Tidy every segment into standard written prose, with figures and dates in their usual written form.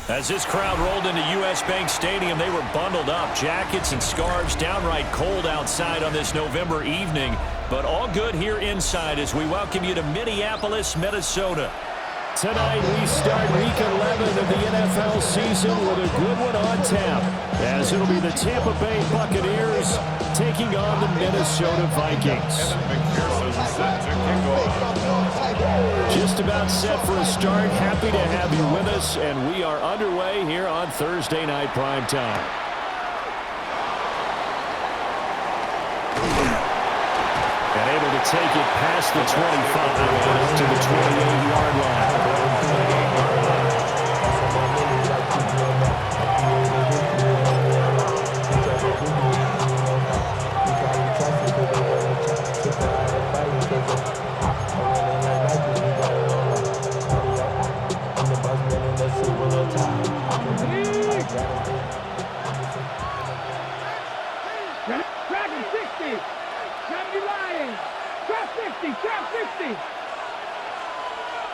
As this crowd rolled into U.S. Bank Stadium, they were bundled up, jackets and scarves, downright cold outside on this November evening. But all good here inside as we welcome you to Minneapolis, Minnesota. Tonight we start week 11 of the NFL season with a good one on tap, as it'll be the Tampa Bay Buccaneers taking on the Minnesota Vikings. Just about set for a start. Happy to have you with us, and we are underway here on Thursday Night Primetime. And able to take it past the 25 and up to the 28-yard line.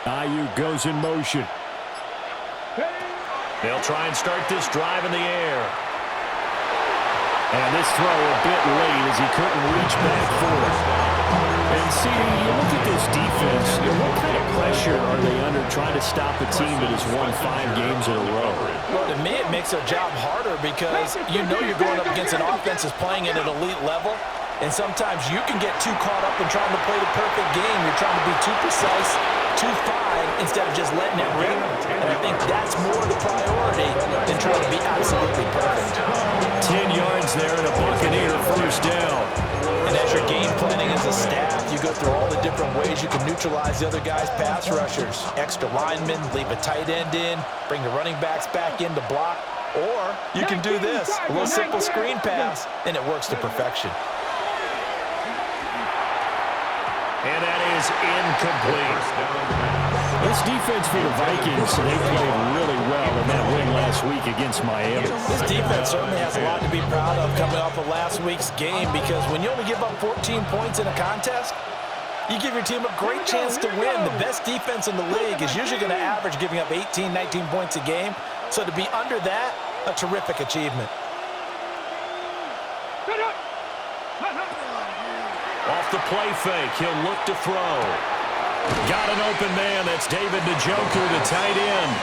Ayuk goes in motion. They'll try and start this drive in the air. And this throw a bit late as he couldn't reach back for it. And see, you look at this defense, what kind of pressure are they under trying to stop a team that has won 5 games in a row? Well, to me, it makes their job harder because you know you're going up against an offense that's playing at an elite level. And sometimes you can get too caught up in trying to play the perfect game. You're trying to be too precise, too fine, instead of just letting it rip. And I think that's more the priority than trying to be absolutely perfect. 10 yards there and a Buccaneer first down. And as you're game planning as a staff, you go through all the different ways you can neutralize the other guy's pass rushers. Extra linemen, leave a tight end in, bring the running backs back in to block. Or you can do this, a little simple screen pass, and it works to perfection. And that is incomplete. This defense for the Vikings, they played really well in that win last week against Miami. This defense certainly has a lot to be proud of coming off of last week's game, because when you only give up 14 points in a contest, You give your team a great chance to win. The best defense in the league is usually going to average giving up 18, 19 points a game. So to be under that, a terrific achievement. Off the play fake, he'll look to throw. Got an open man. That's David Njoku, the tight end.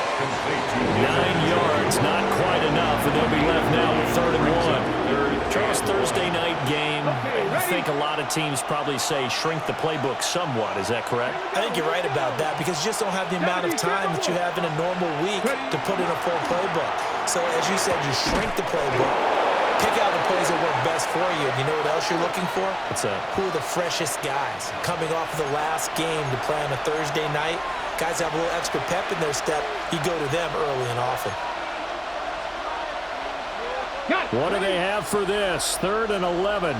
9 yards, not quite enough, and they'll be left now with 3rd and 1. Charles, Thursday night game, I think a lot of teams probably say shrink the playbook somewhat. Is that correct? I think you're right about that because you just don't have the amount of time that you have in a normal week to put in a full playbook. So as you said, you shrink the playbook, pick out the plays that work best for you. And you know what else you're looking for? What's that? Who are the freshest guys coming off of the last game to play on a Thursday night? Guys have a little extra pep in their step. You go to them early and often. What do they have for this? 3rd and 11.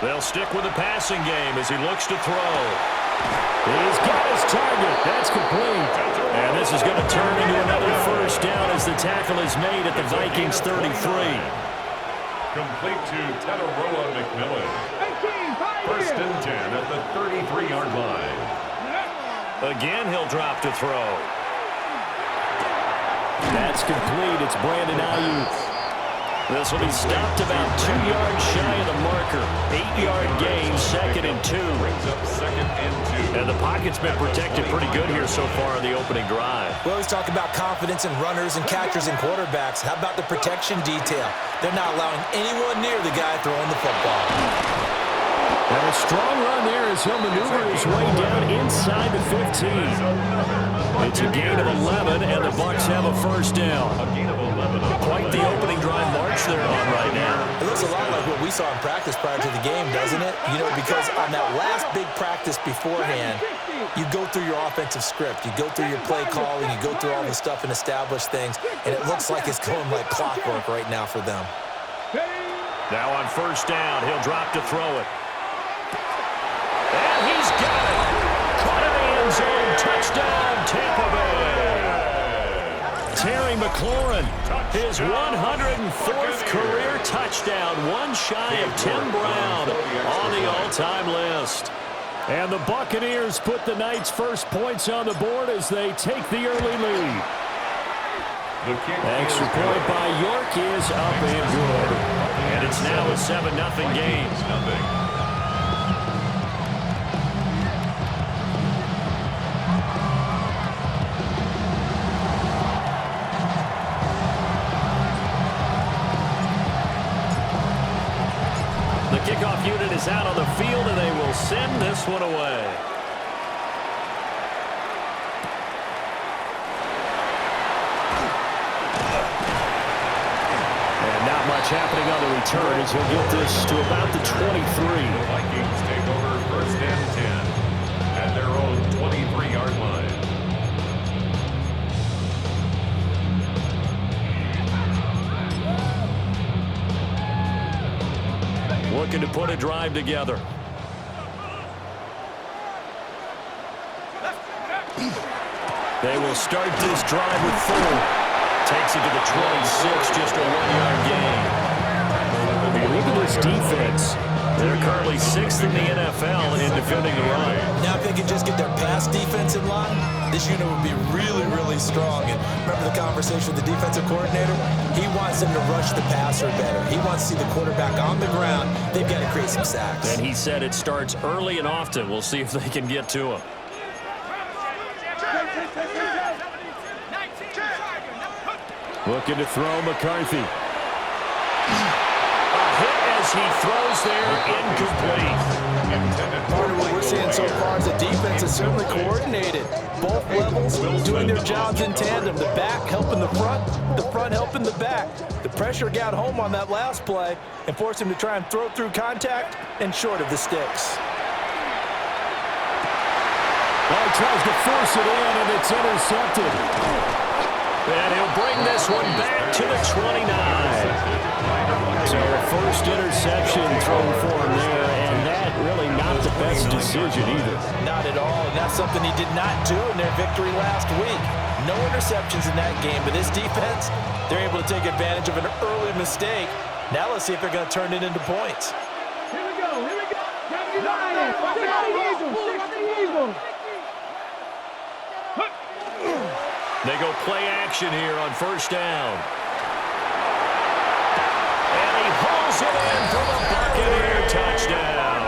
They'll stick with the passing game as he looks to throw. He's got his target. That's complete. And this is going to turn into another first down as the tackle is made at the Vikings 33. Complete to Tataroa McMillan. 1st and 10 at the 33-yard line. Again, he'll drop to throw. That's complete. It's Brandon Ayuk. This will be stopped about 2 yards shy of the marker. 8-yard gain, 2nd and 2. Brings up 2nd and 2. And the pocket's been protected pretty good here so far in the opening drive. We always talk about confidence in runners and catchers and quarterbacks. How about the protection detail? They're not allowing anyone near the guy throwing the football. And a strong run there as he'll maneuver his way down inside the 15. It's a gain of 11, and the Bucs have a first down. A gain of 11. Quite the opening drive march they're on right now. It looks a lot like what we saw in practice prior to the game, doesn't it? You know, because on that last big practice beforehand, you go through your offensive script. You go through your play calling. You go through all the stuff and establish things, and it looks like it's going like clockwork right now for them. Now on first down, he'll drop to throw it. And he's got it. Caught in the end zone. Touchdown, Tampa Bay. Terry McLaurin, his 104th career touchdown, one shy of Tim Brown on the all-time list. And the Buccaneers put the night's first points on the board as they take the early lead. Extra point by York is up and good. And it's now a 7-0 game. Kickoff unit is out on the field, and they will send this one away. And not much happening on the return as he'll get this to about the 23. The Vikings take over 1st and 10 at their own 23-yard line. Looking to put a drive together. They will start this drive with 4. Takes it to the 26, just a 1-yard gain. Look at this defense. They're currently 6th in the NFL in defending the run. Now if they could just get their pass defense in line, this unit would be really, really strong. And remember the conversation with the defensive coordinator? He wants them to rush the passer better. He wants to see the quarterback on the ground. They've got to create some sacks. And he said it starts early and often. We'll see if they can get to him. Looking to throw McCarthy. As he throws there, incomplete. Part of what we're seeing so far is the defense is certainly coordinated. Both levels doing their jobs in tandem. The back helping the front helping the back. The pressure got home on that last play and forced him to try and throw through contact and short of the sticks. Well, he tries to force it in, and it's intercepted. And he'll bring this one back to the 29. So first interception thrown for him there, and that really not the best decision either. Not at all, and that's something he did not do in their victory last week. No interceptions in that game, but this defense, they're able to take advantage of an early mistake Now let's see if they're going to turn it into points. Here we go. Here we go. Lions. 60 Eagles. They go play action here on first down. And he hauls it in for the Buccaneer touchdown.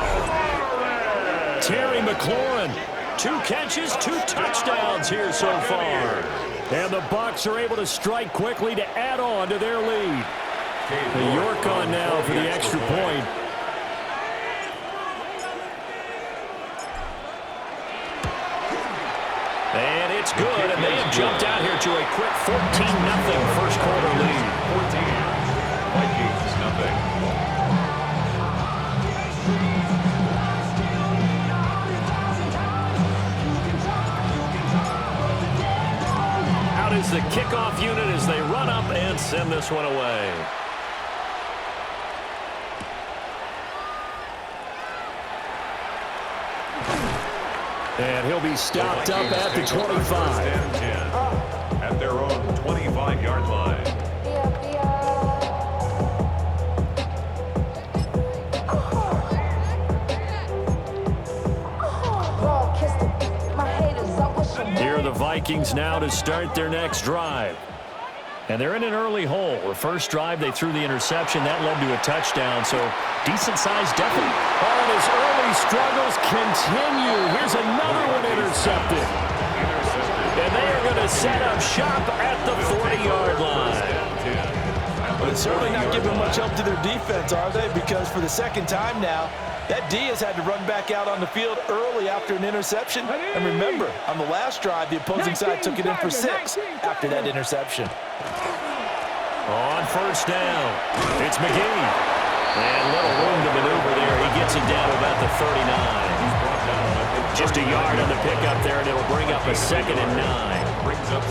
Terry McLaurin, 2 catches, 2 touchdowns here so far. And the Bucs are able to strike quickly to add on to their lead. York on now for the extra point. And it's good, and they have jumped out here to a quick 14-0 first quarter lead. 14. Vikings, nothing. Out is the kickoff unit as they run up and send this one away. And he'll be stopped up at the 25. And 10 at their own 25-yard line. Here are the Vikings now to start their next drive. And they're in an early hole. The first drive, they threw the interception. That led to a touchdown, so decent-sized deficit. And his early struggles continue. Here's another one intercepted. And they are going to set up shop at the 40-yard line. But it's certainly not giving much help to their defense, are they? Because for the second time now, that D has had to run back out on the field early after an interception. And remember, on the last drive, the opposing side took it in for 6 after that interception. On first down, it's McGee. And little room to maneuver there. He gets it down to about the 39. Just a yard on the pickup there, and it'll bring up a 2nd and 9.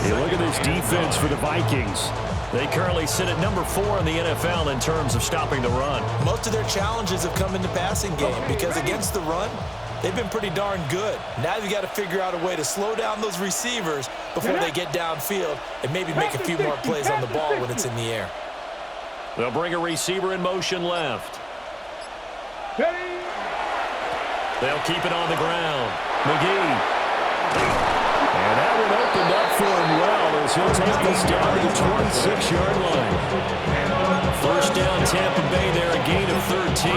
Hey, look at this defense for the Vikings. They currently sit at number 4 in the NFL in terms of stopping the run. Most of their challenges have come in the passing game because against the run, they've been pretty darn good. Now you've got to figure out a way to slow down those receivers before they get downfield and maybe make a few more plays on the ball when it's in the air. They'll bring a receiver in motion left. They'll keep it on the ground. McGee. And that one opened up for him well as he'll take this down to the 26-yard line. First down, Tampa Bay there, a gain of 13.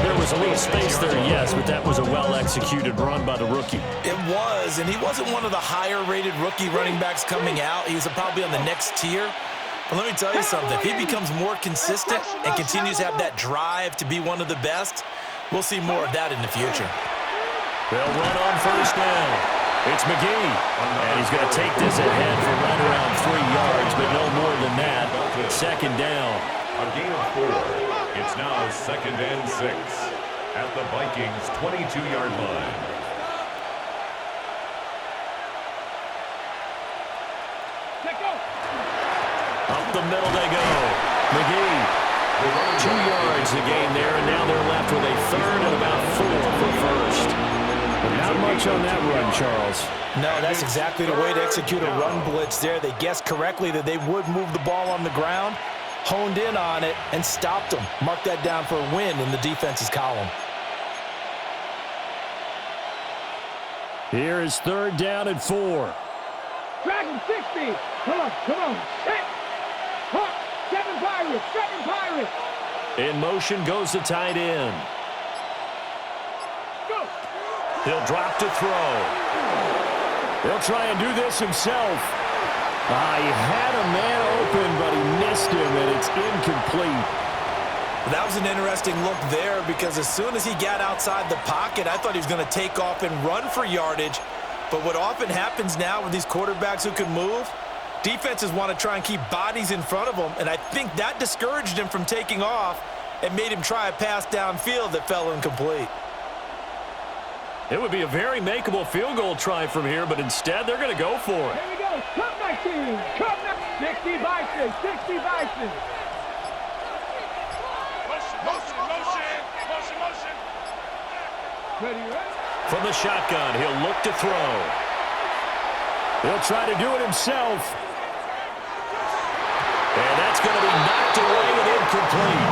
There was a little space there, yes, but that was a well-executed run by the rookie. It was, and he wasn't one of the higher-rated rookie running backs coming out. He was probably on the next tier. But let me tell you something. If he becomes more consistent and continues to have that drive to be one of the best, we'll see more of that in the future. They'll run on first down. It's McGee, and he's going to take this ahead for right around 3 yards, but no more than that. Second down. A gain of 4. It's now 2nd and 6 at the Vikings' 22-yard line. Up the middle they go. McGee, 2 yards the gain there, and now they're left with a 3rd and about 4 for first. But not much on that run, Charles. No, that's exactly the way to execute a run blitz there. They guessed correctly that they would move the ball on the ground, honed in on it, and stopped them. Mark that down for a win in the defense's column. Here is 3rd down and 4. Dragon 60. Come on. Hit. Hawk. 7 Pirates. In motion goes the tight end. Go. He'll drop to throw. He'll try and do this himself. He had a man open, but he missed him, and it's incomplete. That was an interesting look there because as soon as he got outside the pocket, I thought he was going to take off and run for yardage. But what often happens now with these quarterbacks who can move, defenses want to try and keep bodies in front of them, and I think that discouraged him from taking off and made him try a pass downfield that fell incomplete. It would be a very makeable field goal try from here, but instead they're going to go for it. Here we go. Come back, team. 60 Bison. Motion. Ready? From the shotgun, he'll look to throw. He'll try to do it himself. And that That's going to be knocked away and incomplete.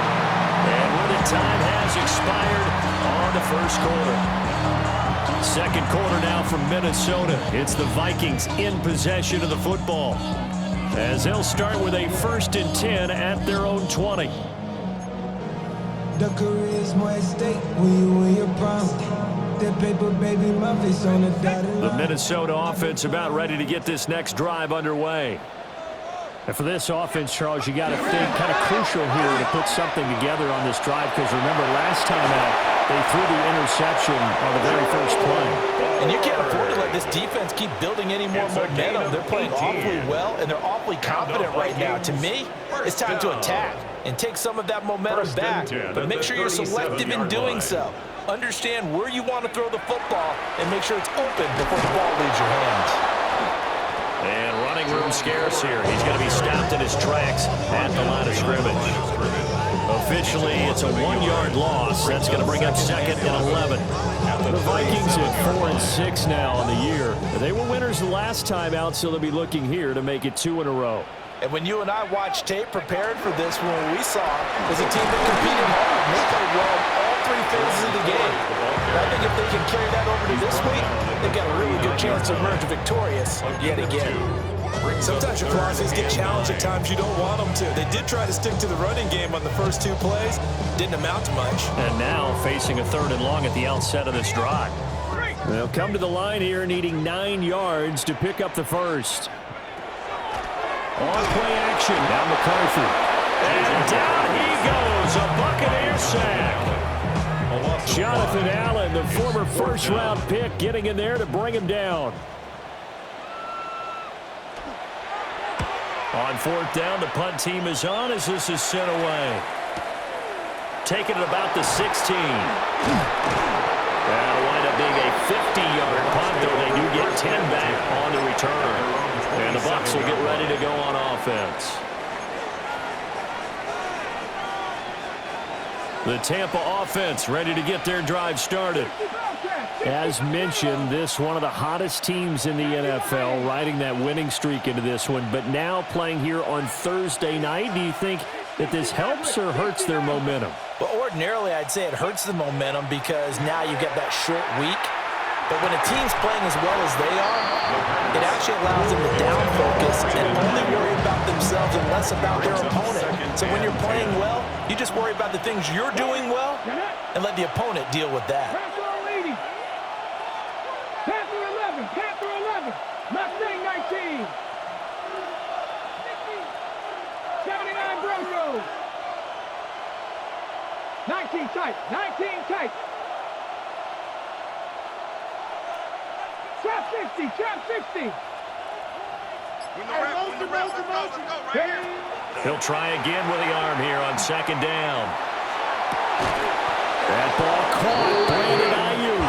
And where the time has expired on the first quarter. Second quarter now from Minnesota. It's the Vikings in possession of the football, as they'll start with a 1st and 10 at their own 20. The career's more at stake when you win your prime. That paper, baby, my face on the dotted The line. Minnesota offense about ready to get this next drive underway. And for this offense, Charles, you got to think kind of crucial here to put something together on this drive, because remember last time out they threw the interception on the very first play. And you can't afford to let this defense keep building any more momentum. They're playing awfully well, and they're awfully confident right now. To me, it's time to attack and take some of that momentum back. But make sure you're selective in doing so. Understand where you want to throw the football and make sure it's open before the ball leaves your hands. And running room scarce here. He's going to be stopped in his tracks at the line of scrimmage. Officially, it's a 1-yard loss. That's going to bring up 2nd and 11. The Vikings at 4-6 now on the year. They were winners the last time out, so they'll be looking here to make it 2 in a row. And when you and I watched tape prepared for this one, what we saw was a team that competed hard. They played well all 3 phases of the game. And I think if they can carry that over to this week, they've got a really good chance to emerge victorious yet again. Sometimes your clauses get challenged at times you don't want them to. They did try to stick to the running game on the first 2 plays. Didn't amount to much. And now facing a 3rd and long at the outset of this drive. They'll come to the line here needing 9 yards to pick up the first. On play action, now McCarthy. And down he goes, a Buccaneer sack. Jonathan Allen, the former first-round pick, getting in there to bring him down. On 4th down, the punt team is on as this is sent away. Taking it about the 16. That'll wind up being a 50-yard punt, though they do get 10 back on the return. And the Bucs will get ready to go on offense. The Tampa offense ready to get their drive started. As mentioned, this one of the hottest teams in the NFL, riding that winning streak into this one, but now playing here on Thursday night. Do you think that this helps or hurts their momentum? But ordinarily, I'd say it hurts the momentum because now you get that short week. But when a team's playing as well as they are, it actually allows them to down focus and only worry about themselves and less about their opponent. So when you're playing well, you just worry about the things you're doing well and let the opponent deal with that. Panther 11, Panther 11, Mustang 19. 79 Bronco. 19 tight, 19 tight. Trap 60, trap 60. He'll try again with the arm here on 2nd down. That ball caught. Brandon Ayuk.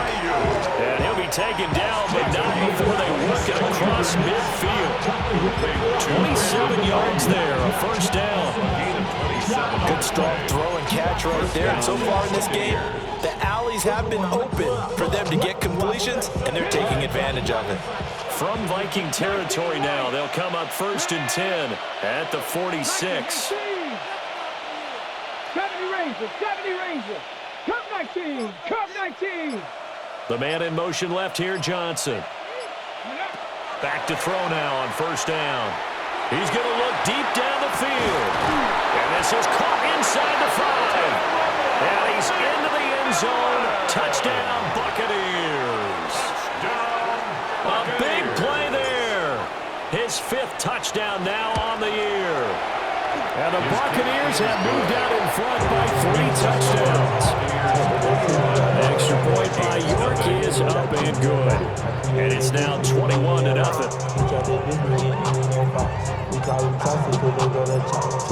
And he'll be taken down, but not before they work it across midfield. 27 yards there, a 1st down. Good strong throw and catch right there. And so far in this game, the alleys have been open for them to get completions, and they're taking advantage of it. From Viking territory now, they'll come up 1st and 10 at the 46. 70 Rangers, 70 Rangers. Cup 19, Cup 19. The man in motion left here, Johnson. Back to throw now on 1st down. He's going to look deep down the field. And this is caught inside the 5. And he's into the end zone. Touchdown, Buccaneers. A big play there. His 5th touchdown now on the year. And the Buccaneers have moved out in front by 3 touchdowns. Extra point by York is up and good. And it's now 21-0.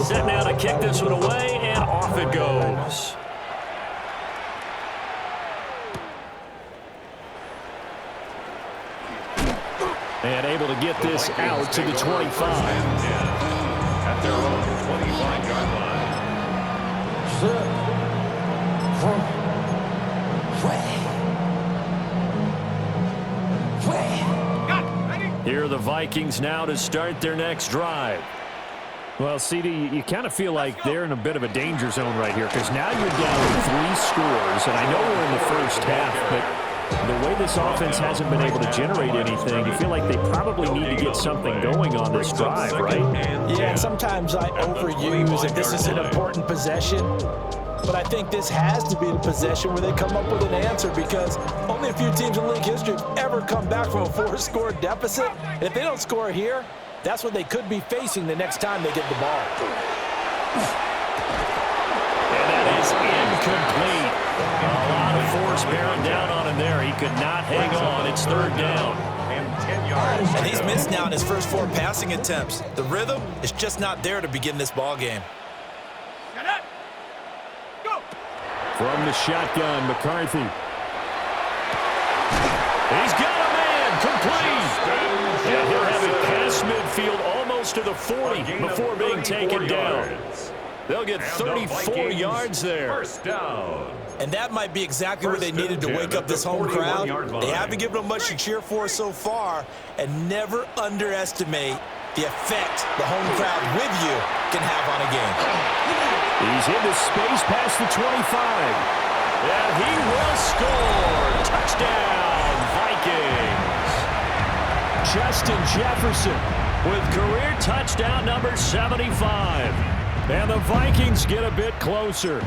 Set now to kick this one away, and off it goes. And able to get this out to the 25. At their own 25-yard line. Here are the Vikings now to start their next drive. Well, CD, you kind of feel like they're in a bit of a danger zone right here because now you're down 3 scores, and I know we're in the first half, but the way this offense hasn't been able to generate anything, you feel like they probably need to get something going on this drive, right? Yeah, sometimes I overuse if this is an important possession, but I think this has to be the possession where they come up with an answer because only a few teams in league history have ever come back from a 4-score deficit. And if they don't score here, that's what they could be facing the next time they get the ball. And that is incomplete. A lot of force bearing down on him there. He could not hang on. It's 3rd down. And 10 yards. And he's missed now in his first 4 passing attempts. The rhythm is just not there to begin this ball game. From the shotgun, McCarthy. He's got a man complete. And he'll have it past midfield almost to the 40 before being taken down. They'll get 34 yards there. First down. And that might be exactly what they needed to wake up this home crowd. They haven't given them much to cheer for so far, and never underestimate the effect the home crowd with you can have on a game. He's into space past the 25. And he will score. Touchdown, Vikings. Justin Jefferson with career touchdown number 75. And the Vikings get a bit closer.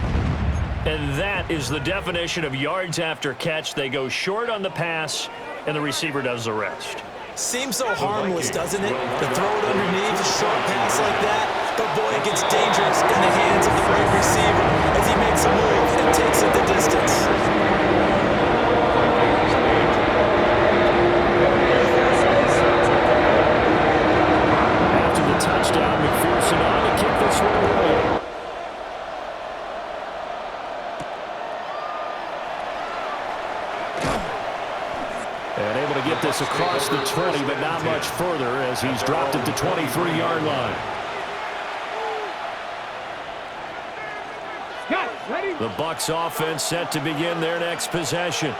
And that is the definition of yards after catch. They go short on the pass, and the receiver does the rest. Seems so harmless, doesn't it? To throw it underneath a short pass like that. But boy, it gets dangerous in the hands of the right receiver as he makes a move and takes it the distance. Touchdown, McPherson on to kick this one away. And able to get this across the 20, but not much further as he's dropped at the 23-yard line. The Bucs offense set to begin their next possession.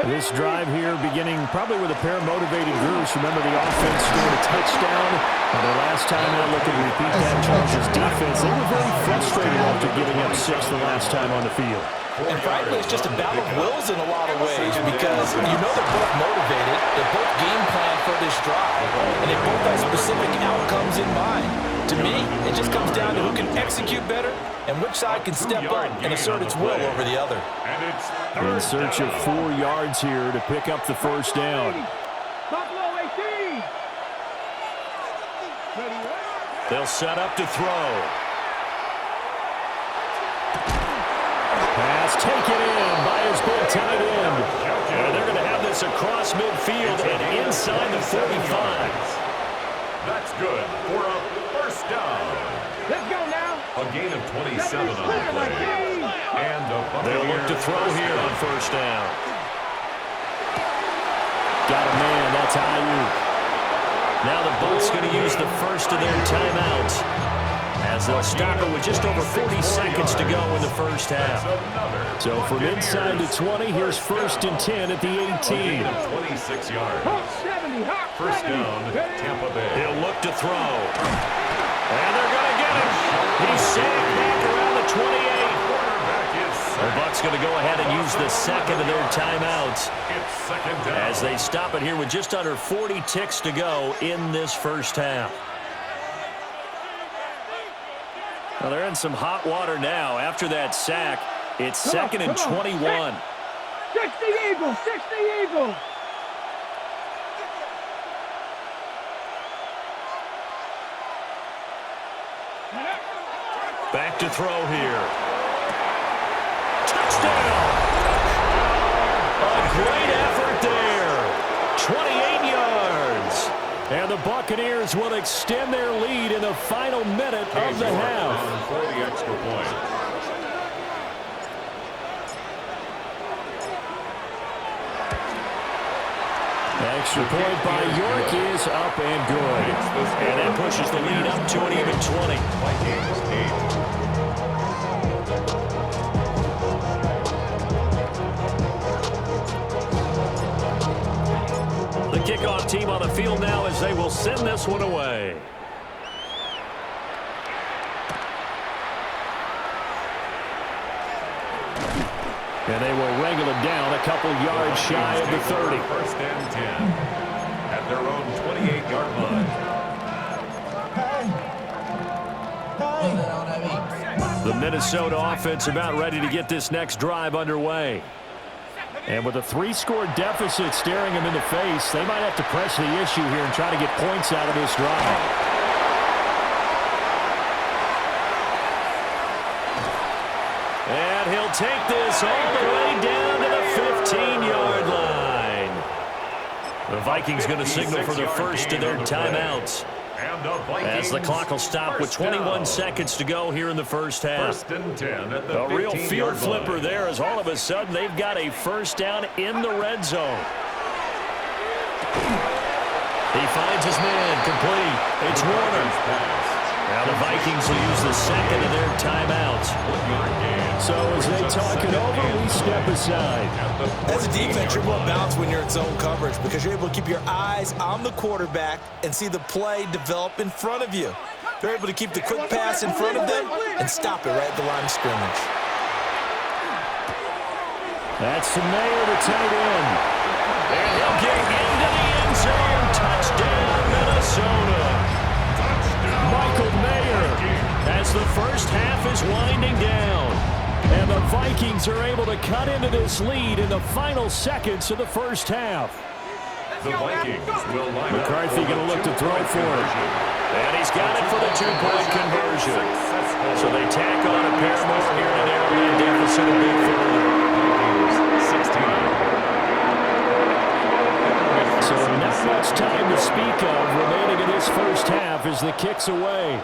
This drive here beginning probably with a pair of motivated groups. Remember, the offense scored a touchdown. And the last time out looking to repeat that Chargers defense, they were very frustrated after giving up 6 the last time on the field. And frankly, it's just a battle of wills in a lot of ways because you know they're both motivated. They both game plan for this drive, and they both have specific outcomes in mind. To me, it just comes down to who can execute better and which side can step up and assert its will over the other. In search of 4 yards here to pick up the first down. They'll set up to throw. Pass taken in by his big tight end. And they're going to have this across midfield and inside the 45. That's good for a first down. Let's go now. A gain of 27 on the play. And they'll look to throw here on first down. Got a man. That's Ayuk. Now the Bucs going to use the first of their timeouts as they'll stop it with just over 40 seconds to go in the first half. So from inside the 20, here's 1st and 10 at the 18. 26 yards. First down, Tampa Bay. He'll look to throw. And they're going to get him. He's sacked back around the 28. The Bucs going to go ahead and use the second of their timeouts as they stop it here with just under 40 ticks to go in this first half. Well, they're in some hot water now. After that sack, it's 2nd and 21. 60 Eagles, 60 Eagles. Back to throw here. Touchdown! A great effort there. 28 yards. And the Buccaneers will extend their lead in the final minute of the half. For the extra point. Extra point by York is up and good. And that pushes the lead up to an even 20. Vikings 8. The kickoff team on the field now as they will send this one away. And they will wrangle it down a couple yards shy of the 30. First and 10 at their own 28-yard line. The Minnesota offense about ready to get this next drive underway. And with a 3-score deficit staring them in the face, they might have to press the issue here and try to get points out of this drive. And he'll take this all the way down to the 15-yard line. The Vikings going to signal for the first of their timeouts, as the clock will stop with 21 seconds to go here in the first half. First and 10 at the A real 15-yard field flipper line. there, as all of a sudden they've got a first down in the red zone. He finds his man, complete. It's Warner. Now the Vikings will use the second of their timeouts. So as they talk it over, we step aside. As a defense, you're more balanced when you're in zone coverage because you're able to keep your eyes on the quarterback and see the play develop in front of you. They're able to keep the quick pass in front of them and stop it right at the line of scrimmage. That's the Mayer, the tight end. And he'll get into the end zone. Touchdown, Minnesota. Michael Mayer, As the first half is winding down. and the Vikings are able to cut into this lead in the final seconds of the first half. The Vikings will line up McCarthy for going to look to throw for it. And he's got it for the two-point conversion. So they tack on a pair more here in an area deficit of big further. So not much time to speak of remaining in this first half as the kick's away.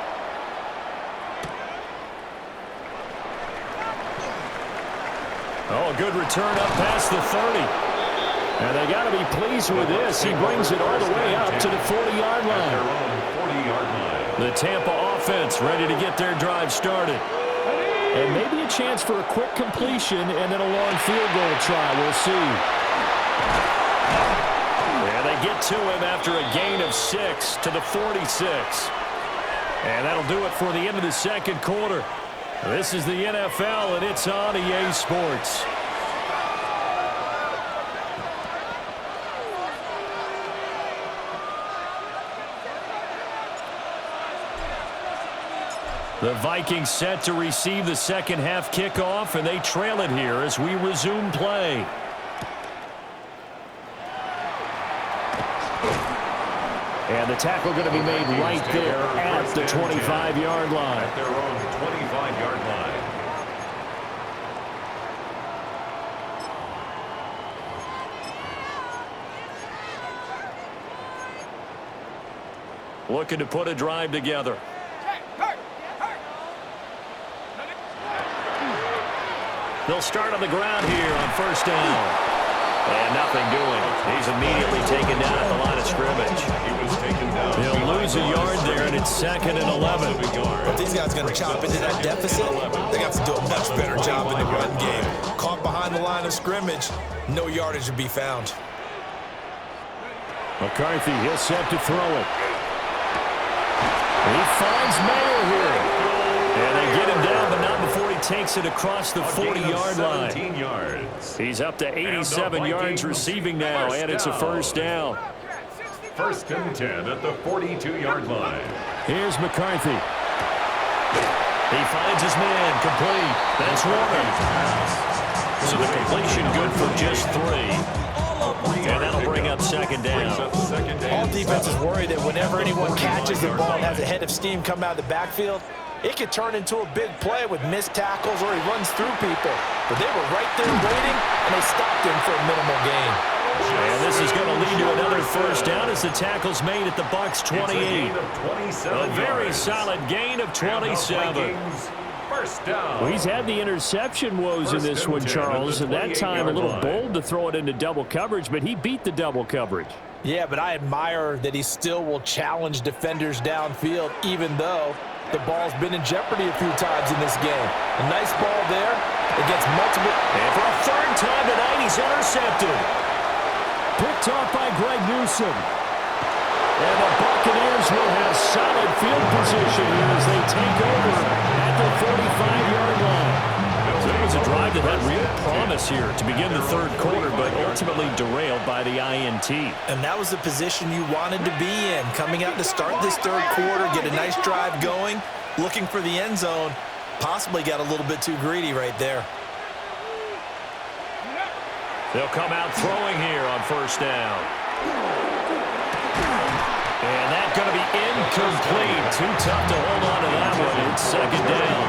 Oh, a good return up past the 30. And they got to be pleased with this. He brings it all the way up to the 40-yard line. The Tampa offense ready to get their drive started. And maybe a chance for a quick completion and then a long field goal try. We'll see. And they get to him after a gain of 6 to the 46. And that'll do it for the end of the second quarter. This is the NFL, and it's on EA Sports. The Vikings set to receive the second half kickoff, and they trail it here as we resume play. And the tackle going to be made right there at the 25-yard line. At their own 25-yard line. Looking to put a drive together. They'll start on the ground here on first down. And nothing doing. He's immediately taken down at the line of scrimmage. He was taken down. He'll lose a yard there, and it's 2nd and 11. If these guys are going to chop into that deficit, they got to do a much better job in the run game. Caught behind the line of scrimmage, no yardage to be found. McCarthy, he'll set to throw it. He finds Mayer here. And they get him down, but not before he takes it across the 40-yard line. 17 yards. He's up to 87 yards receiving now, and it's a first down. First and 10 at the 42-yard line. Here's McCarthy. He finds his man, complete. That's Warner. So the completion good for just 3. And that'll bring up second down. All defenses worry that whenever anyone catches the ball and has a head of steam come out of the backfield, it could turn into a big play with missed tackles or he runs through people. But they were right there waiting, and they stopped him for a minimal gain. And this is going to lead to another first down as the tackle's made at the Bucs 28. A very solid gain of 27. First down. Well, he's had the interception woes in this one, Charles, and that time a little bold to throw it into double coverage, but he beat the double coverage. Yeah, but I admire that he still will challenge defenders downfield, even though the ball's been in jeopardy a few times in this game. A nice ball there against multiple. And for a third time tonight, he's intercepted. Picked off by Greg Newsome. And the Buccaneers will have solid field position here as they take over at the 45-yard line. So it was a drive that had real promise here to begin the third quarter, but ultimately derailed by the INT. And that was the position you wanted to be in, coming out to start this third quarter, get a nice drive going, looking for the end zone. Possibly got a little bit too greedy right there. They'll come out throwing here on first down. And that's going to be incomplete. Too tough to hold on to that one. It's second down.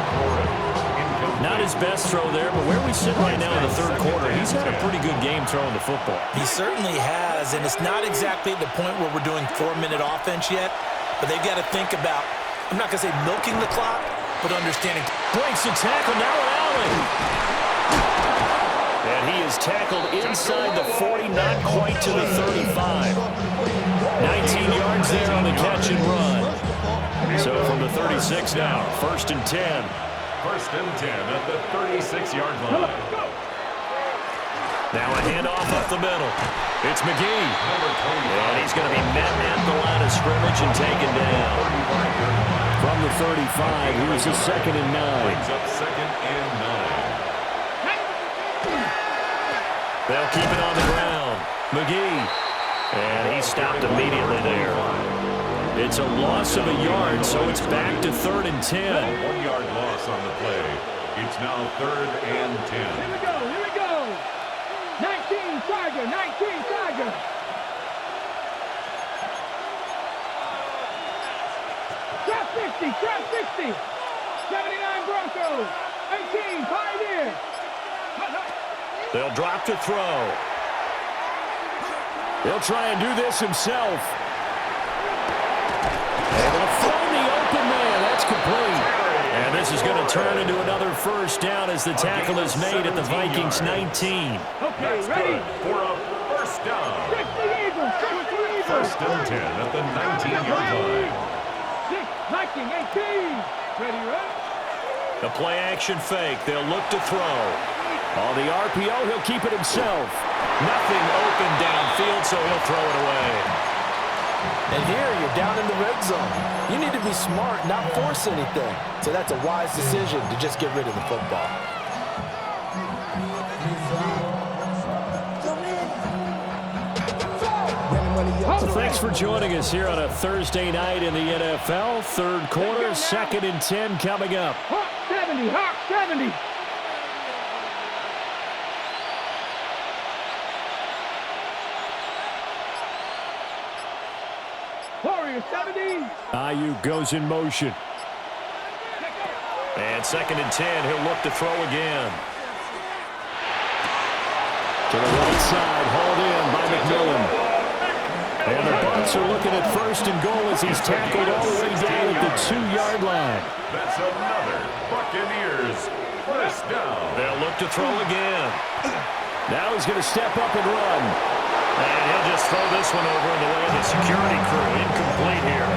Not his best throw there, but where we sit right now in the third quarter, he's had a pretty good game throwing the football. He certainly has, and it's not exactly at the point where we're doing 4-minute offense yet, but they've got to think about, I'm not going to say milking the clock, but understanding. Breaks the tackle, now an Allen. And he is tackled inside the 40, not quite to the 35. 19 yards there on the catch and run. So from the 36 now, first and 10. First and 10 at the 36-yard line. Now a handoff up the middle. It's McGee. And he's going to be met at the line of scrimmage and taken down. From the 35, here's a second and 9. Brings up second and 9. They'll keep it on the ground. McGee. And he stopped immediately there. It's a loss of a yard, so it's back to third and 10. 1-yard loss on the play. It's now third and 10. Here we go. 19 Tiger. Trap 60. 79 Broncos. 18 Pioneers. They'll drop to throw. He'll try and do this himself. And they'll throw the open man. That's complete. And this is going to turn into another first down as the tackle is made at the Vikings 19. Okay, That's ready? good for a first down. 60 Eagles. First and 10 at the 19-yard line. 19, 18. Ready? The play action fake. They'll look to throw. On the RPO, he'll keep it himself. Nothing open downfield, so he'll throw it away. And here, you're down in the red zone. You need to be smart, not force anything. So that's a wise decision to just get rid of the football. Well, thanks for joining us here on a Thursday night in the NFL. Third quarter, second and 10 coming up. Hawk 70. Warriors 70. Ayuk goes in motion. And second and 10, he'll look to throw again. To the right side, hauled in by McMillan. And the Bucs are looking at first and goal as he's tackled all the way down at the 2-yard line. That's another Buccaneers first down. They'll look to throw again. Now he's going to step up and run. And he'll just throw this one over in the way of the security crew. Incomplete here.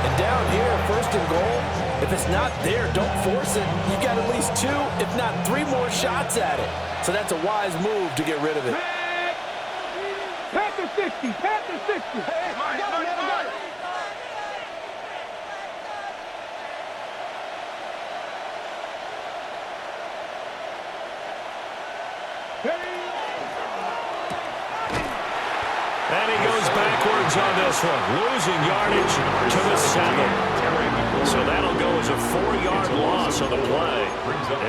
And down here, first and goal, if it's not there, don't force it. You've got at least 2, if not 3 more shots at it. So that's a wise move to get rid of it. Panther 60. And he goes backwards on this one, losing yardage to the 7. So that'll go as a 4-yard loss on the play.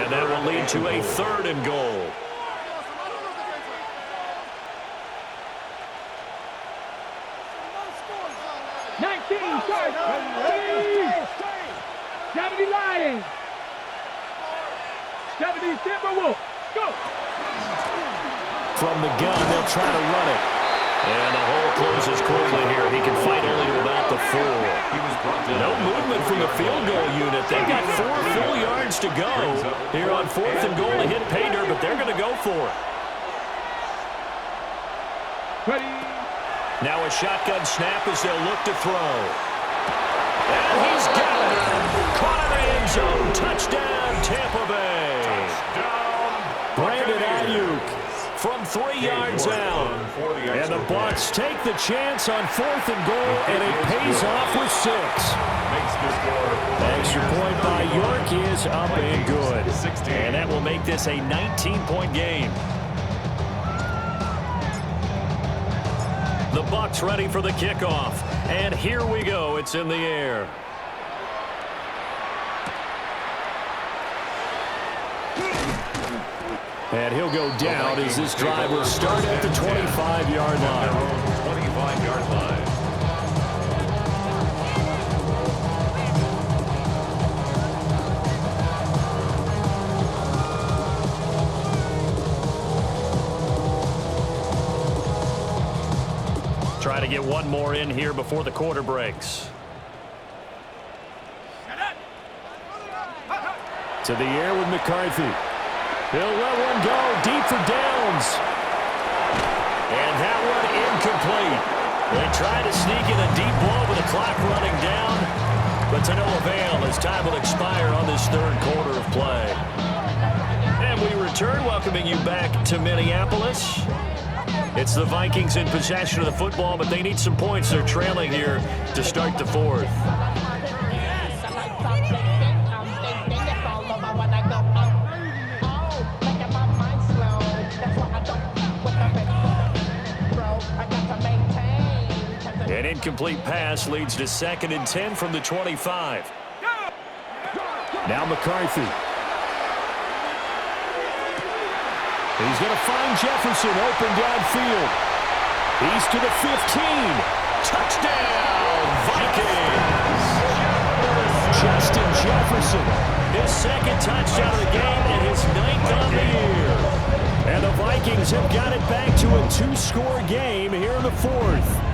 And that will lead to a third and goal. Lions. 70 Timberwolves. Go. From the gun, they'll try to run it. And the hole closes quickly here. He can fight only to about the 4. No movement from the field goal unit. They've got 4 full yards to go here on fourth and goal to hit pay dirt, but they're going to go for it. Ready. Now a shotgun snap as they'll look to throw. And he's got it. Caught in the end zone. Touchdown, Tampa Bay. Brandon Ayuk from 3 yards out. And the Bucs take the chance on fourth and goal, and it pays off with 6. Extra point by York is up and good. 16. And that will make this a 19-point game. The Bucs ready for the kickoff. And here we go. It's in the air. And he'll go down as this drive will start at the 25-yard line. 25-yard line. Try to get one more in here before the quarter breaks. To the air with McCarthy. He'll let one go deep for downs. And that one incomplete. They try to sneak in a deep ball with the clock running down, but to no avail as time will expire on this third quarter of play. And we return, welcoming you back to Minneapolis. It's the Vikings in possession of the football, but they need some points. They're trailing here to start the fourth. An incomplete pass leads to 2nd and 10 from the 25. Now McCarthy. He's going to find Jefferson open downfield. He's to the 15. Touchdown, Vikings! Justin Jefferson, his 2nd touchdown of the game and his 9th on the year. And the Vikings have got it back to a 2-score game here in the 4th.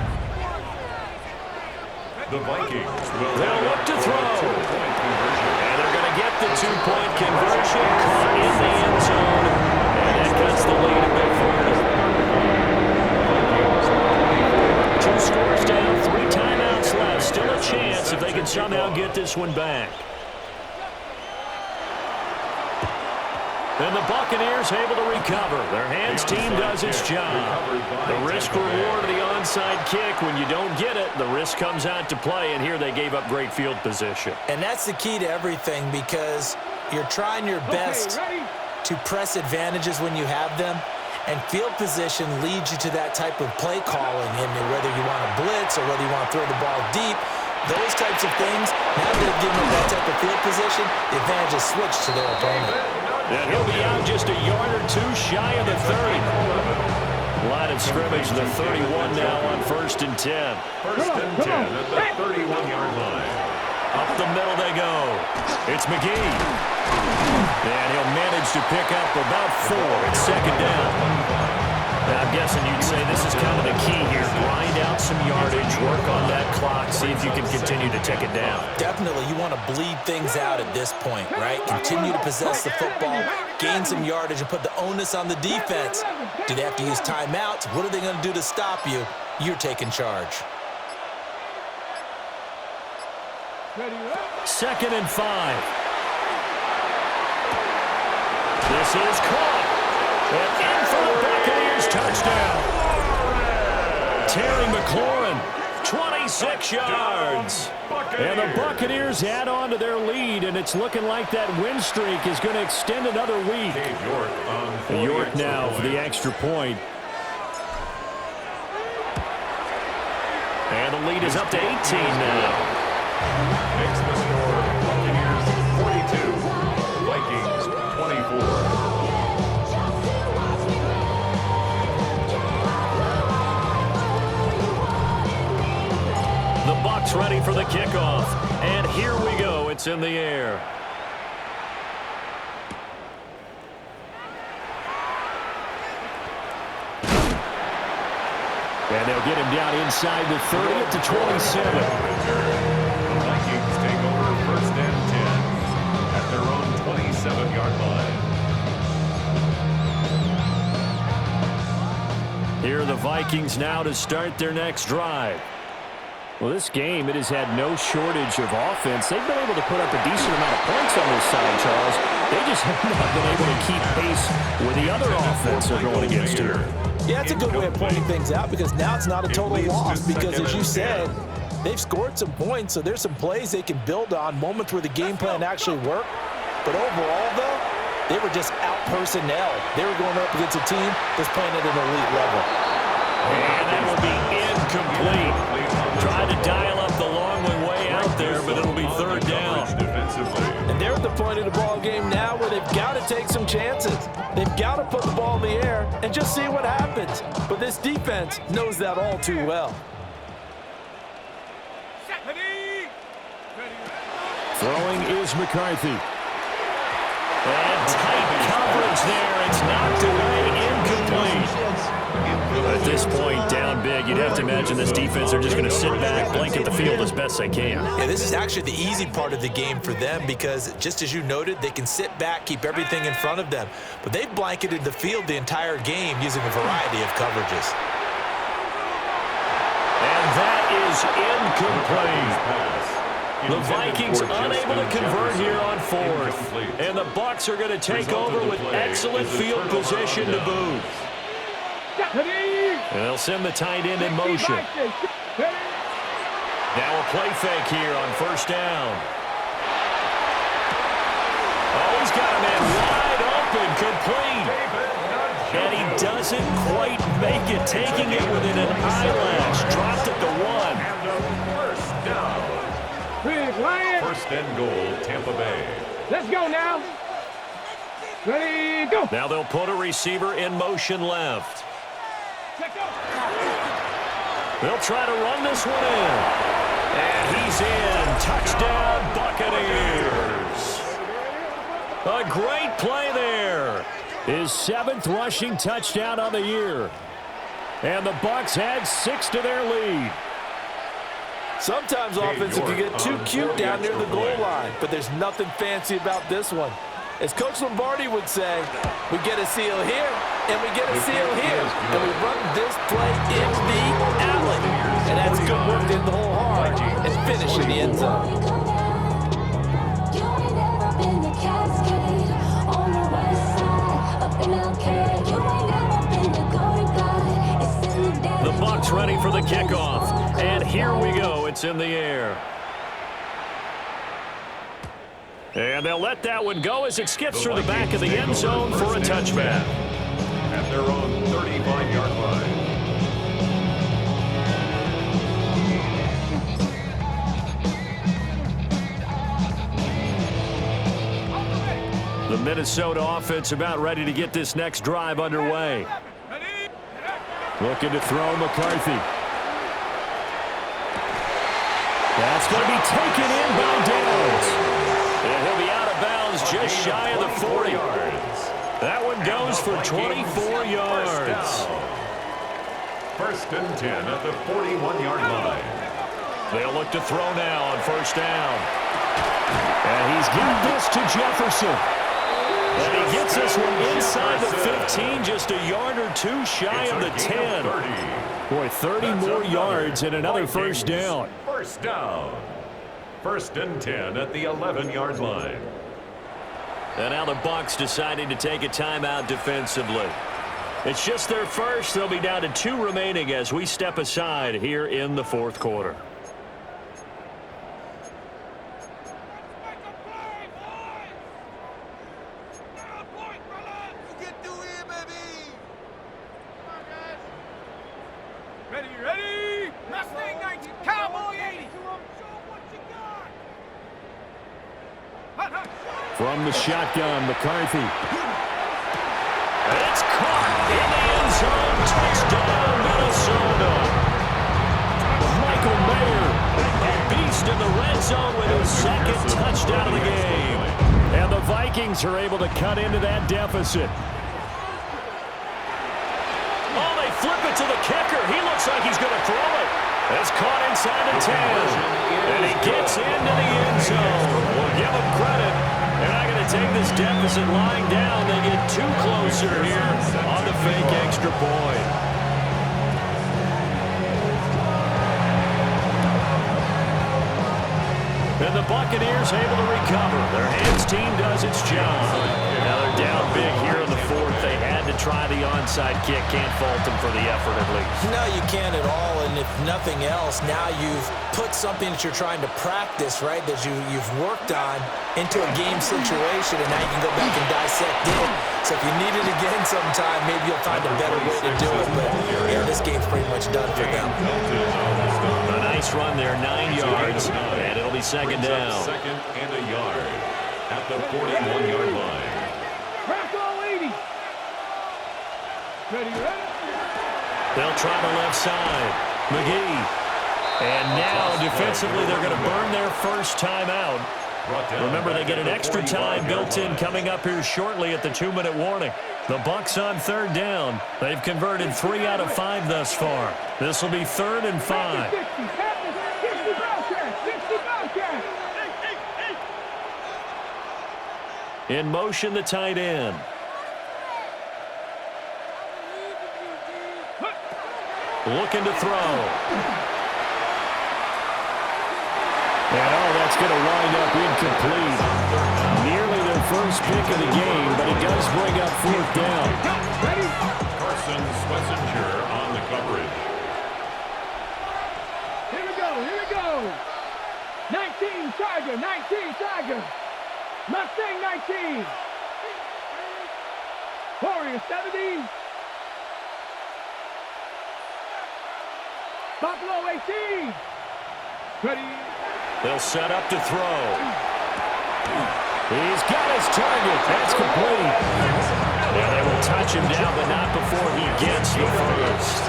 The Vikings will They'll look to throw. And they're going to get the 2-point conversion caught in the end zone. And that cuts the lead a bit further. 2 scores down, 3 timeouts left. Still a chance if they can somehow get this one back. And the Buccaneers able to recover. Their hands team does its job. The risk reward of the onside kick. When you don't get it, the risk comes out to play, and here they gave up great field position. And that's the key to everything, because you're trying your best to press advantages when you have them, and field position leads you to that type of play calling. And whether you want to blitz or whether you want to throw the ball deep, those types of things, now that they've given them that type of field position, the advantage is switched to their opponent. And he'll be out just a yard or 2 shy of the 30. Line of scrimmage, the 31 now on 1st and 10. 1st and 10 at the 31-yard line. Up the middle they go. It's McGee. And he'll manage to pick up about 4. It's 2nd down. Now, I'm guessing you'd say this is kind of the key here. Grind out some yardage, work on that clock, see if you can continue to take it down. Definitely, you want to bleed things out at this point, right? Continue to possess the football, gain some yardage, and put the onus on the defense. Do they have to use timeouts? What are they going to do to stop you? You're taking charge. 2nd and 5. This is caught. And in for the Buccaneers touchdown. Terry McLaurin, 26 yards. And the Buccaneers add on to their lead, and it's looking like that win streak is going to extend another week. York now for the extra point. And the lead is up to 18 now. Makes the score Buccaneers 42, Vikings 24. The Bucs ready for the kickoff. And here we go. It's in the air. And they'll get him down inside the 30 at the 27. The Vikings take over 1st and 10 at their own 27-yard line. Here are the Vikings now to start their next drive. Well, this game, it has had no shortage of offense. They've been able to put up a decent amount of points on this side, Charles. They just have not been able to keep pace with the other offense they're going against here. Yeah, that's a good way of pointing things out, because now it's not a total loss, because as you said, they've scored some points, so there's some plays they can build on, moments where the game plan actually worked. But overall, though, They were just out-personnel. They were going up against a team that's playing at an elite level. And that will be incomplete. Tried to dial up the long way out there, but it'll be third down. And they're at the point of the ball game now where they've got to take some chances. They've got to put the ball in the air and just see what happens. But this defense knows that all too well. Throwing is McCarthy. And tight coverage there. It's knocked away, incomplete. At this point, down big, you'd have to imagine this defense are just going to sit back, blanket the field as best they can. Yeah, this is actually the easy part of the game for them because, just as you noted, they can sit back, keep everything in front of them. But they've blanketed the field the entire game using a variety of coverages. And that is incomplete. The Vikings unable to convert here on fourth. And the Bucs are going to take over with excellent field position to boot. And they'll send the tight end in motion. Now a play fake here on first down. Oh, he's got a man wide open, complete. And he doesn't quite make it, taking it within an eyelash. Dropped at the 1. First and goal, Tampa Bay. Let's go now. Ready, go. Now they'll put a receiver in motion left. They'll try to run this one in. And he's in. Touchdown, Buccaneers. A great play there. His 7th rushing touchdown on the year. And the Bucs add 6 to their lead. Sometimes offenses can get too cute down near the goal line, but there's nothing fancy about this one. As Coach Lombardi would say, we get a seal here, and we get a seal here, and we run this play in the alley. And that's good work in the whole hard and finish in the end zone. The Bucs ready for the kickoff. And here we go. It's in the air. And they'll let that one go as it skips through the back of the end zone for a touchback. At their own 35-yard line. The Minnesota offense about ready to get this next drive underway. Looking to throw McCarthy. That's going to be taken in by Downs. And he'll be out of bounds just shy of the 40. That one goes for 24 yards. First and 10 at the 41-yard line. They'll look to throw now on first down. And he's giving this to Jefferson. And he gets this one inside the 15, just a yard or two shy of the 10. Boy, 30 more yards and another first down. First down. First and 10 at the 11-yard line. And now the Bucs deciding to take a timeout defensively. It's just their first. They'll be down to 2 remaining as we step aside here in the fourth quarter. Ready? Mustang 90, Cowboy 80. From the shotgun, McCarthy. It's caught in the end zone. Touchdown, Minnesota. Michael Mayer, a beast in the red zone with his 2nd touchdown of the game. And the Vikings are able to cut into that deficit. Oh, they flip it to the kicker. He looks like he's going to throw it. It's caught inside the 10. And he gets into the end zone. We'll give him credit. They're not going to take this deficit lying down. They get 2 closer here on the fake extra point. And the Buccaneers able to recover. Their hands team does its job. Now they're down big here in the 4th. They had to try the onside kick. Can't fault him for the effort at least. No, you can't at all. And if nothing else, now you've put something that you're trying to practice, right, that you've worked on into a game situation, and now you can go back and dissect it. So if you need it again sometime, maybe you'll find a better way to do it. But, yeah, this game's pretty much done for them. A nice run there, 9 yards, and it'll be second down. Second and a yard at the 41-yard line. Crack all 80. Ready, ready? They'll try the left side. McGee. And now, defensively, they're going to burn their first timeout. Remember, they get an extra time built in coming up here shortly at the 2-minute warning. The Bucs on third down. They've converted 3 out of 5 thus far. This will be 3rd and 5. 60 Bobcats. In motion, the tight end. Looking to throw. And, that's going to wind up incomplete. Nearly their first pick of the game, but it does bring up 4th down. Carson Schlesinger on the coverage. Here we go. 19 Tiger. Mustang 19. Warrior 70. Buffalo 18. Ready. They'll set up to throw. He's got his target. That's complete. Yeah, they will touch him down, but not before he gets the first.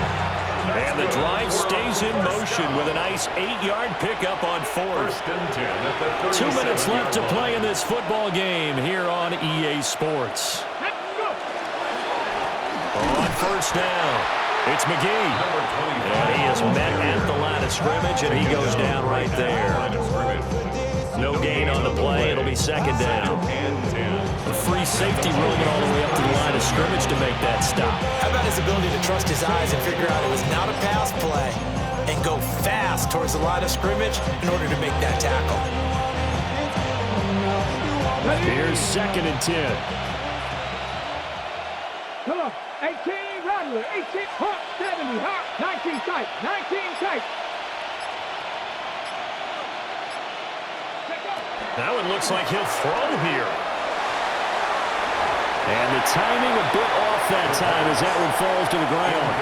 And the drive stays in motion with a nice 8-yard pickup on 4th. 2 minutes left to play in this football game here on EA Sports. On first down, it's McGee. And he is met at the line of scrimmage, and he goes down right there. No gain on the play. It'll be second down. The free safety rolling all the way up to the line of scrimmage to make that stop. How about his ability to trust his eyes and figure out it was not a pass play and go fast towards the line of scrimmage in order to make that tackle. Here's 2nd and 10. Come on. 18 Rattler. 18 Hawk 70. Hawk 19 tight. 19 tight. That one looks like he'll throw here. And the timing a bit off that time as that one falls to the ground.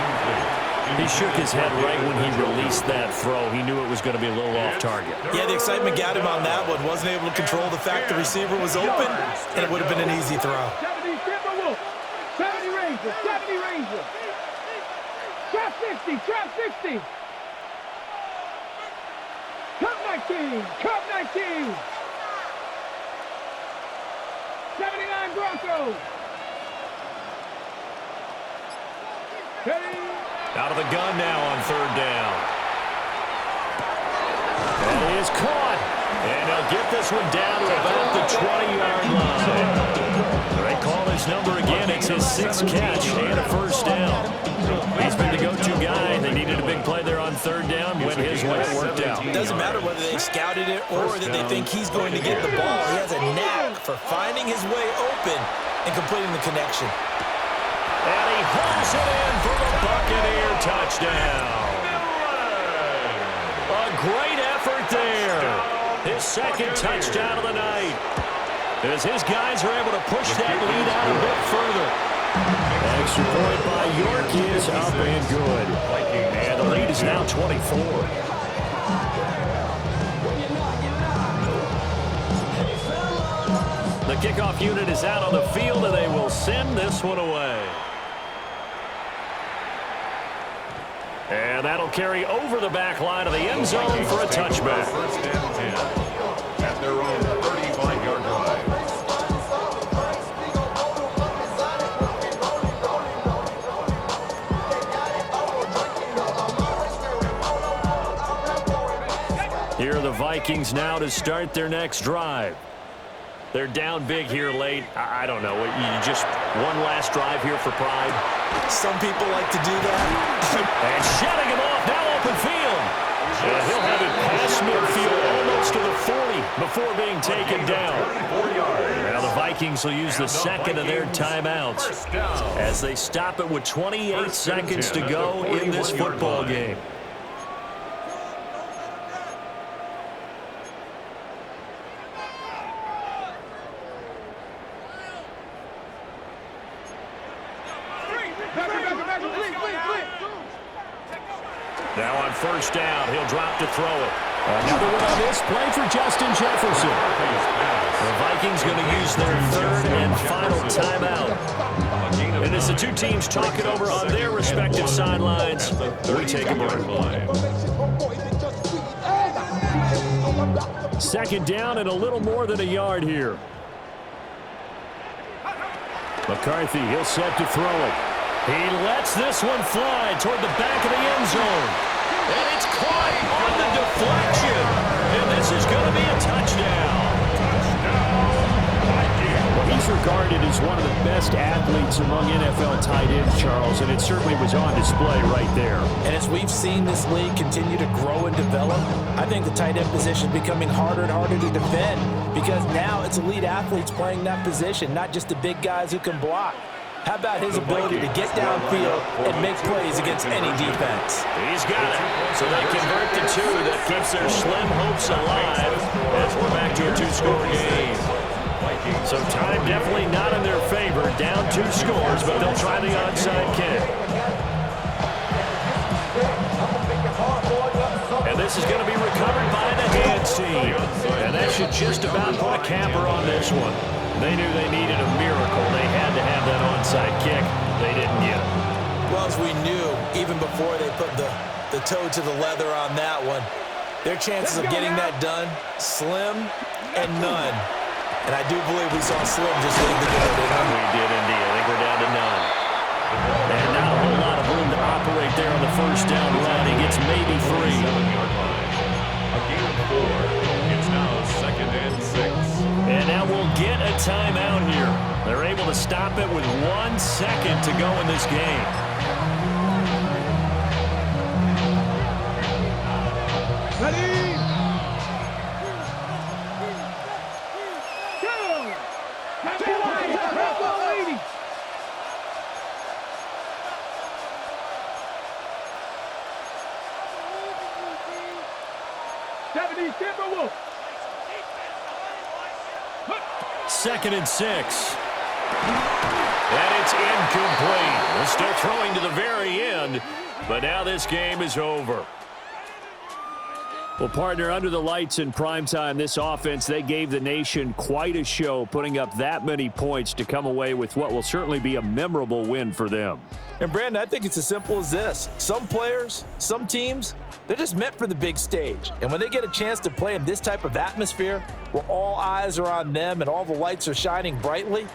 He shook his head right when he released that throw. He knew it was going to be a little off target. Yeah, the excitement got him on that one. Wasn't able to control the fact the receiver was open, and it would have been an easy throw. 70 Timberwolf. 70 Ranger. 70 Ranger. Trap 60. Trap 60. Cup 19. Cup 19. 79 Broncos. Ready. Out of the gun now on third down. And he is caught. And they'll get this one down to about the 20-yard line. They call his number again. It's his 6th catch and a first down. He's been the go-to guy. They needed a big play there on third down. Went his way. It worked out. It doesn't matter whether they scouted it or that they think he's going to get the ball. He has a knack for finding his way open and completing the connection. And he hauls it in for the Buccaneer touchdown. A great effort there. His 2nd touchdown of the night. As his guys are able to push that lead out a bit further. Extra point by York is up and good. And the lead is now 24. The kickoff unit is out on the field, and they will send this one away. And that'll carry over the back line of the end zone for a touchback. First and 10 at their own 35-yard line. Here are the Vikings now to start their next drive. They're down big here late. I don't know. You just one last drive here for pride. Some people like to do that. And shutting him off, now open field. And he'll have it past midfield, almost gets to the 40 before being taken down. Now the Vikings will use the second of their timeouts as they stop it with 28 seconds to go in this football game. Now on first down, he'll drop to throw it. Another one on this play for Justin Jefferson. The Vikings going to use their third and final timeout. And as the two teams talk it over on their respective sidelines, we take a break. Second down and a little more than a yard here. McCarthy, he'll set to throw it. He lets this one fly toward the back of the end zone. And it's caught on the deflection. And this is going to be a touchdown. Well, he's regarded as one of the best athletes among NFL tight ends, Charles, and it certainly was on display right there. And as we've seen this league continue to grow and develop, I think the tight end position is becoming harder and harder to defend because now it's elite athletes playing that position, not just the big guys who can block. How about his ability to get downfield and make plays against any defense? He's got it. So they convert the two. That keeps their slim hopes alive as we're back to a two-score game. So time definitely not in their favor. Down 2 scores, but they'll try the onside kick. And this is going to be recovered by the hands team. And that should just about put a capper on this one. They knew they needed a miracle. They had to have that onside kick. They didn't get it. Well, as we knew, even before they put the toe to the leather on that one, their chances of getting that done, slim and none. And I do believe we saw Slim just leave the door, didn't we? We did indeed. I think we're down to none. And not a whole lot of room to operate there on the first down run. He gets maybe 3. A gain of 4. It's now second and 6. And now we'll get a timeout here. They're able to stop it with 1 second to go in this game. Ready? Go! That's the line. That's the lady. Timberwolves. Second and 6. And it's incomplete. They're still throwing to the very end, but now this game is over. Well, partner, under the lights in primetime, this offense, they gave the nation quite a show, putting up that many points to come away with what will certainly be a memorable win for them. And, Brandon, I think it's as simple as this. Some players, some teams, they're just meant for the big stage. And when they get a chance to play in this type of atmosphere where all eyes are on them and all the lights are shining brightly,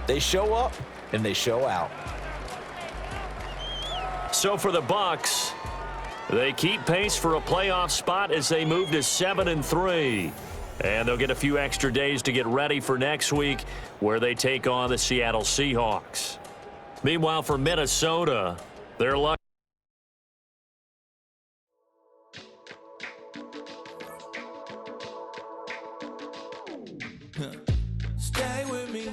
they show up and they show out. So for the Bucs, they keep pace for a playoff spot as they move to 7-3. And they'll get a few extra days to get ready for next week where they take on the Seattle Seahawks. Meanwhile, for Minnesota, they're lucky. Stay with me.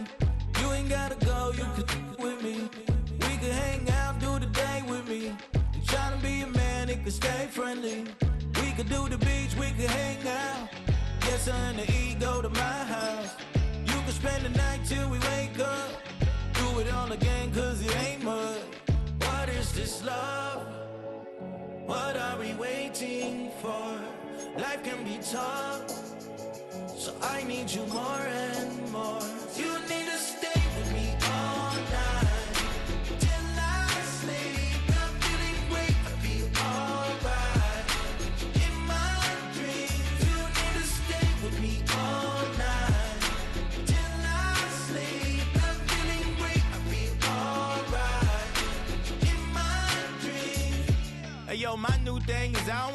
You ain't gotta go, you can with me. We can hang out, do the day with me. You tryna be a man, it can stay friendly. We could do the beach, we could hang out. Get something to eat, go to my house. You can spend the night till we wake up. Do it all again, cause it ain't mud. What is this love? What are we waiting for? Life can be tough, so I need you more and more. You need to stay with me all night till I sleep. I'm feeling great, I feel alright. In my dreams, you need to stay with me all night till I sleep. I'm feeling great, I feel alright. In my dreams. Hey yo, my new thing is I don't